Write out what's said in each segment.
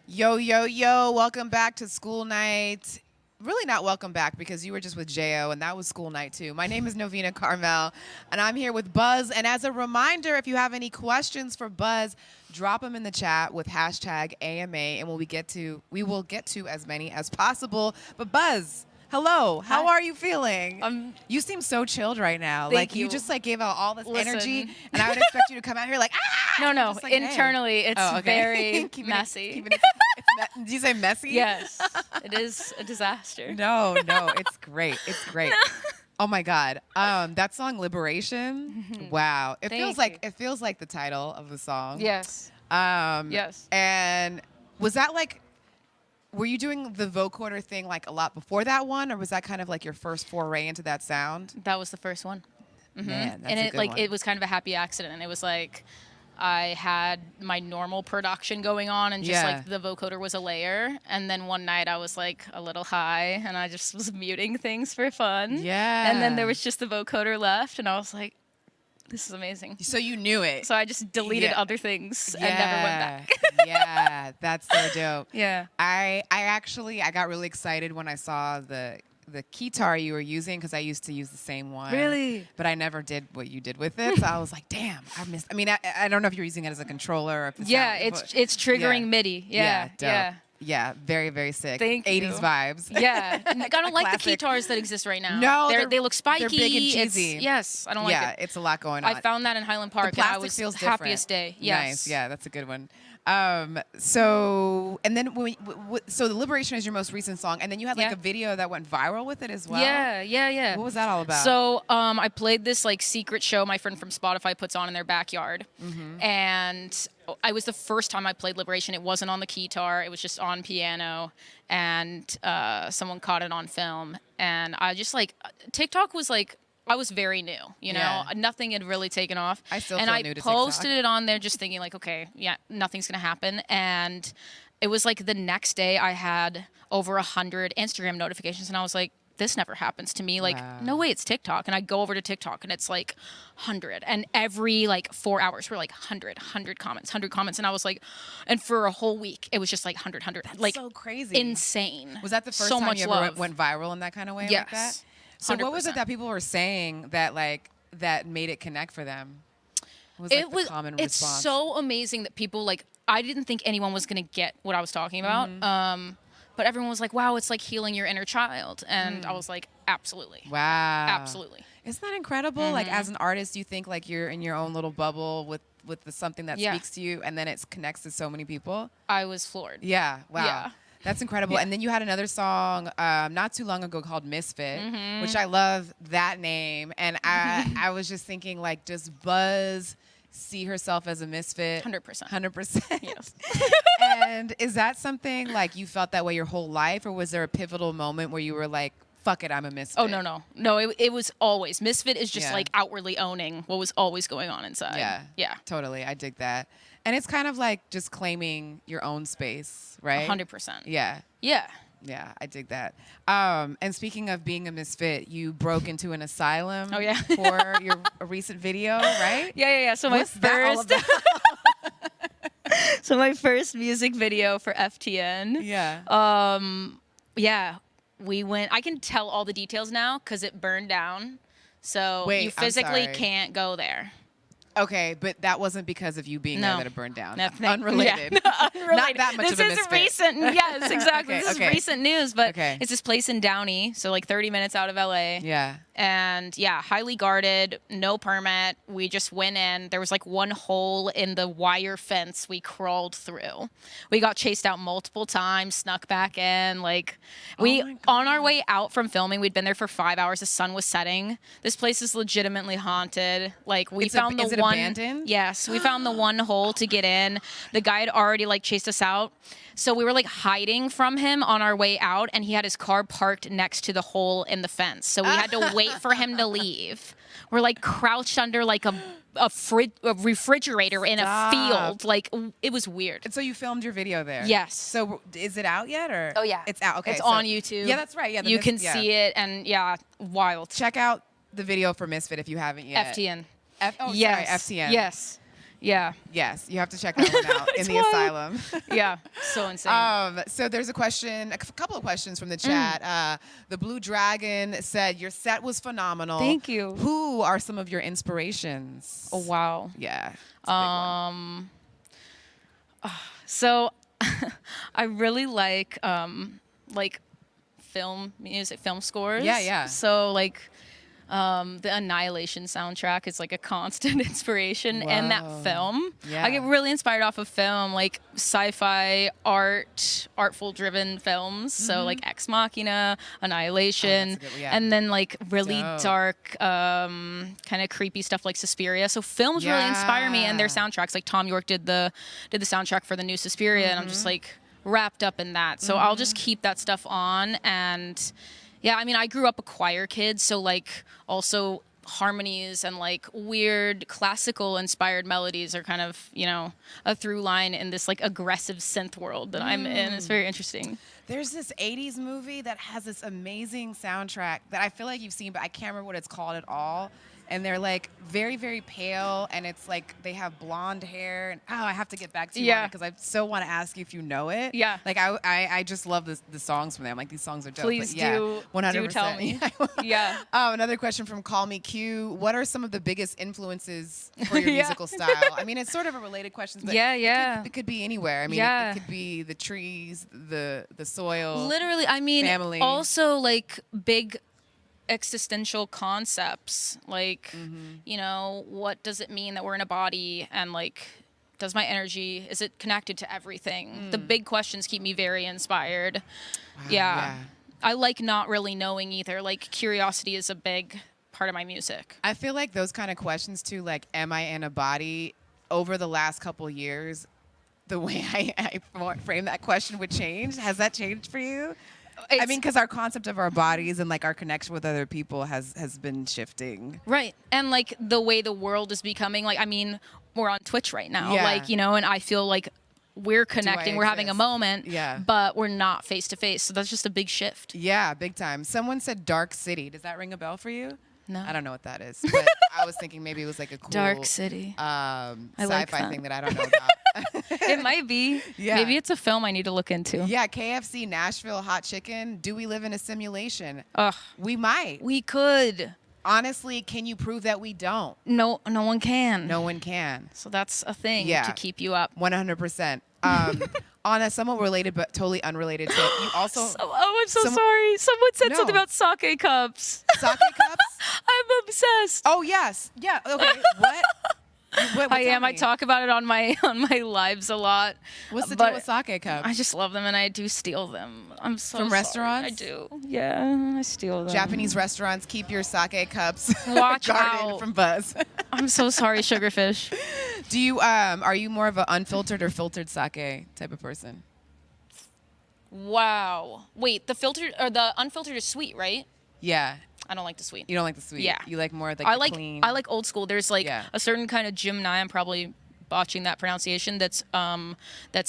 Yo, yo, yo, welcome back to School Night. Really not welcome back because you were just with J.O. and that was School Night too. My name is Novena Carmel and I'm here with Buzz. And as a reminder, if you have any questions for Buzz, drop them in the chat with hashtag AMA and we will get to as many as possible. But Buzz, hello, how are you feeling? You seem so chilled right now. Thank you. You just like gave out all this energy and I would expect you to come out here like, ah! No, Just like, internally hey. it's very messy. Did you say messy? Yes, it is a disaster. No, it's great. It's great. Oh my God, that song "Liberation." Wow, it feels like the title of the song. Yes. Yes. And was that like, were you doing the vocoder thing like a lot before that one, or was that kind of like your first foray into that sound? That was the first one. Man, that's and a it good like one. it was kind of a happy accident. It was like I had my normal production going on and just like the vocoder was a layer. And then one night I was like a little high and I just was muting things for fun. Yeah. And then there was just the vocoder left and I was like, this is amazing. So you knew it. So I just deleted other things and never went back. Yeah, that's so dope. Yeah. I got really excited when I saw the keytar you were using because I used to use the same one. Really? But I never did what you did with it. So I was like, damn, I missed. I mean, I don't know if you're using it as a controller or if it's triggering MIDI. Yeah. Dope. Yeah, very, very sick. Thank you. 80s vibes. Yeah. I don't like the Classic. guitars that exist right now. No, they look spiky. They're big and cheesy. Yes, I don't like it. Yeah, it's a lot going on. I found that in Highland Park the and I plastic was feels happiest different. day. Yes. Nice. Yeah, that's a good one. So, and then so the Liberation is your most recent song, and then you had like a video that went viral with it as well. Yeah. What was that all about? So, I played this like secret show my friend from Spotify puts on in their backyard, and it was the first time I played Liberation. It wasn't on the keytar; it was just on piano, and someone caught it on film. And I just like TikTok was like. I was very new, you know, nothing had really taken off. I still and feel I new to posted TikTok. it on there just thinking like, okay, nothing's gonna happen. And it was like the next day I had over 100 Instagram notifications and I was like, this never happens to me. Like, no way, it's TikTok. And I go over to TikTok and it's like 100. And every like 4 hours we're like 100 comments. And I was like, and for a whole week, it was just like 100. That's like so crazy. Insane. Was that the first time you ever went viral in that kind of way? Yes. Like that? So 100%. what was it that people were saying that made it connect for them? What was, the common it's response? so amazing that people like, I didn't think anyone was going to get what I was talking about. But everyone was like, wow, it's like healing your inner child. And I was like, absolutely. Wow. Absolutely. Isn't that incredible? Like as an artist, you think like you're in your own little bubble with something that speaks to you and then it connects to so many people. I was floored. Yeah. Wow. Yeah. That's incredible. And then you had another song not too long ago called Misfit, which I love that name. And I was just thinking, like, does Buzz see herself as a misfit? 100%. 100%. Yes. And is that something like you felt that way your whole life, or was there a pivotal moment where you were like, fuck it, I'm a misfit? Oh, no, it was always. Misfit is just like outwardly owning what was always going on inside. Yeah. Totally. I dig that. And it's kind of like just claiming your own space, right? 100%. Yeah. Yeah. Yeah, I dig that. And speaking of being a misfit, you broke into an asylum for your recent video, right? Yeah. So What's that all about? So my first music video for FTN. Yeah. We went. I can tell all the details now because it burned down. So you physically can't go there. Okay, but that wasn't because of you being there that it burned down. Unrelated. Unrelated. Not that much of a misfit. This is recent. Yes, exactly. This is recent news, but Okay. it's this place in Downey, so like 30 minutes out of LA. Yeah. And yeah, highly guarded, no permit. We just went in. There was like one hole in the wire fence we crawled through. We got chased out multiple times, snuck back in. Like on our way out from filming, we'd been there for 5 hours. The sun was setting. This place is legitimately haunted. Like we found is it abandoned? Yes, we found the one hole to get in. The guy had already like chased us out. So we were like hiding from him on our way out, and he had his car parked next to the hole in the fence. So we had to wait for him to leave. We're like crouched under like a refrigerator in a field. Like it was weird. And so you filmed your video there? Yes. So is it out yet, or? Oh yeah, it's out. Okay, it's on YouTube. Yeah, that's right. Yeah, you can see it, and wild. Check out the video for Misfit if you haven't yet. FTN. Sorry, FTN. Yes. Yeah. Yes, you have to check that one out in the wild. asylum. Yeah. So insane. So there's a couple of questions from the chat. The Blue Dragon said, your set was phenomenal. Thank you. Who are some of your inspirations? Oh, wow. Yeah. It's a big one. So I really like film music, film scores. Yeah, yeah. So like the Annihilation soundtrack is like a constant inspiration, and that Whoa. film. Yeah. I get really inspired off of film, like sci-fi, artful driven films. So like Ex Machina, Annihilation, that's a good- yeah. and then like really Dope. dark, kind of creepy stuff like Suspiria. So films really inspire me, and their soundtracks. Like Tom York did the soundtrack for the new Suspiria, and I'm just like wrapped up in that. So I'll just keep that stuff on. And yeah, I mean, I grew up a choir kid, so like also harmonies and like weird classical inspired melodies are kind of, you know, a through line in this like aggressive synth world that I'm in. It's very interesting. There's this 80s movie that has this amazing soundtrack that I feel like you've seen, but I can't remember what it's called at all. And they're like very, very pale, and it's like they have blonde hair. And I have to get back to you on it because I so want to ask you if you know it. Yeah. Like I just love the songs from them. Like these songs are dope. Please but yeah, do 100%. tell me. Yeah. Another question from Call Me Q. What are some of the biggest influences for your musical style? I mean, it's sort of a related question, but it could be anywhere. I mean, it could be the trees, the soil. Literally, I mean, family. Also like big existential concepts, like you know, what does it mean that we're in a body, and like, does my energy, is it connected to everything? The big questions keep me very inspired. Wow, yeah. I like not really knowing either. Like curiosity is a big part of my music. I feel like those kind of questions too, like, am I in a body? Over the last couple years, the way I frame that question would change. Has that changed for you? I mean, because our concept of our bodies and like our connection with other people has been shifting. Right. And like the way the world is becoming, like, I mean, we're on Twitch right now, Yeah. like, you know, and I feel like we're connecting, we're having a exist? moment, Yeah. but we're not face to face. So that's just a big shift. Yeah, big time. Someone said Dark City. Does that ring a bell for you? No. I don't know what that is, but I was thinking maybe it was like a cool Dark City. sci-fi like that. thing that I don't know about. It might be. Yeah. Maybe it's a film I need to look into. Yeah, KFC Nashville Hot Chicken. Do we live in a simulation? Ugh. We might. We could. Honestly, can you prove that we don't? No one can. No one can. So that's a thing Yeah. to keep you up. 100%. On a somewhat related but totally unrelated tip, you also I'm so sorry. Someone said No. something about sake cups. sake cups. I'm obsessed. Oh yes, yeah. Okay, what I am. tell I me. talk about it on my lives a lot. What's the but deal with sake cups? I just love them, and I do steal them. I'm so From sorry. restaurants? I do. Yeah, I steal them. Japanese restaurants, keep your sake cups Watch guarded out. from buzz. I'm so sorry, Sugarfish. Do you are you more of an unfiltered or filtered sake type of person? Wow. Wait, the filtered or the unfiltered is sweet, right? Yeah. I don't like the sweet. You don't like the sweet. Yeah. You like more like I the like clean. I like old school. There's like Yeah. a certain kind of Jimny, I'm probably botching that pronunciation, that's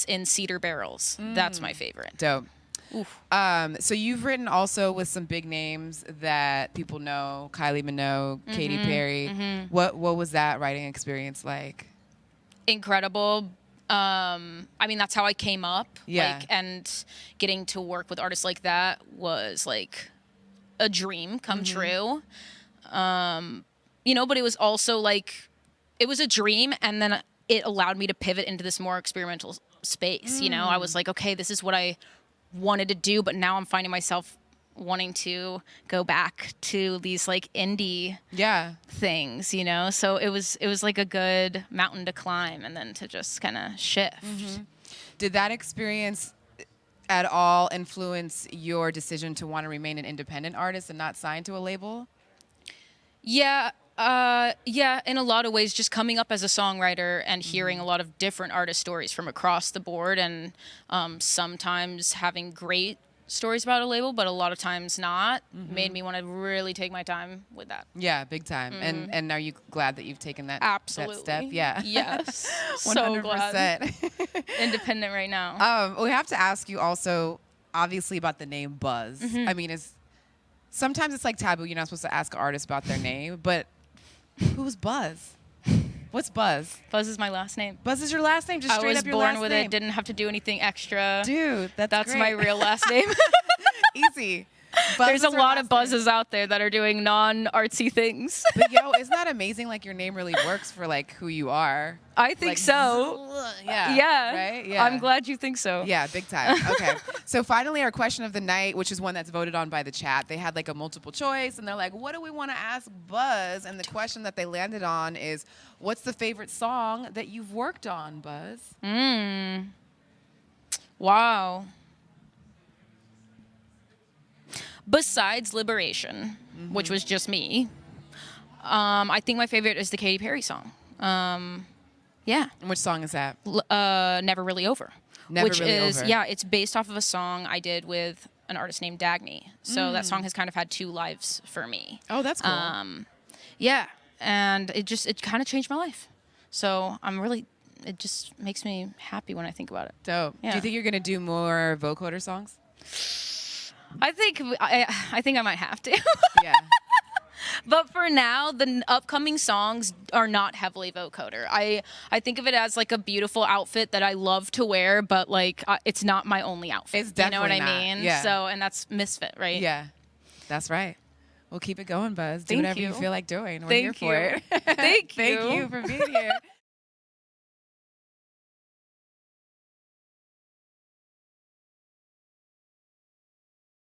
in cedar barrels. That's my favorite. Dope. Oof. So you've written also with some big names that people know, Kylie Minogue, Katy Perry. What was that writing experience like? Incredible. I mean, that's how I came up. Yeah. Like, and getting to work with artists like that was like a dream come true. You know, but it was also like, it was a dream, and then it allowed me to pivot into this more experimental space. You know, I was like, okay, this is what I wanted to do, but now I'm finding myself wanting to go back to these like indie things, you know? So it was like a good mountain to climb, and then to just kind of shift. Did that experience at all influence your decision to want to remain an independent artist and not signed to a label? Yeah, in a lot of ways, just coming up as a songwriter and hearing a lot of different artist stories from across the board, and sometimes having great stories about a label, but a lot of times not, made me want to really take my time with that. Yeah, big time. And are you glad that you've taken that, Absolutely. that step? Yeah. Yes. 100%. So glad. Independent right now. We have to ask you also, obviously, about the name Buzz. I mean, sometimes it's like taboo. You're not supposed to ask artists about their name, but who's Buzz? What's Buzz? Buzz is my last name. Buzz is your last name? Just I straight was up your last born with name. it. Didn't have to do anything extra. Dude, that's my great. real last name. Easy. Buzz There's a is her lot last of buzzes out there that are doing non-artsy things. But yo, isn't that amazing? Like your name really works for like who you are. I think Like, so. Yeah. Yeah. Right? Yeah. I'm glad you think so. Yeah, big time. Okay. So finally our question of the night, which is one that's voted on by the chat. They had like a multiple choice and they're like, what do we want to ask Buzz? And the question that they landed on is, what's the favorite song that you've worked on, Buzz? Wow. Besides Liberation, which was just me, I think my favorite is the Katy Perry song. Yeah. And which song is that? Never Really Over. Never which Really is, Over. yeah, it's based off of a song I did with an artist named Dagny. So that song has kind of had two lives for me. Oh, that's cool. Yeah. And it kind of changed my life. So it just makes me happy when I think about it. Dope. Yeah. Do you think you're going to do more vocoder songs? I think I might have to. Yeah. But for now, the upcoming songs are not heavily vocoder. I think of it as like a beautiful outfit that I love to wear, but like it's not my only outfit. It's definitely you know what not. I mean? Yeah. So, and that's Misfit, right? Yeah. That's right. Well, keep it going, Buzz. Do Thank whatever you you. feel like doing. We're Thank here for you. it. Thank Thank you. you for being here.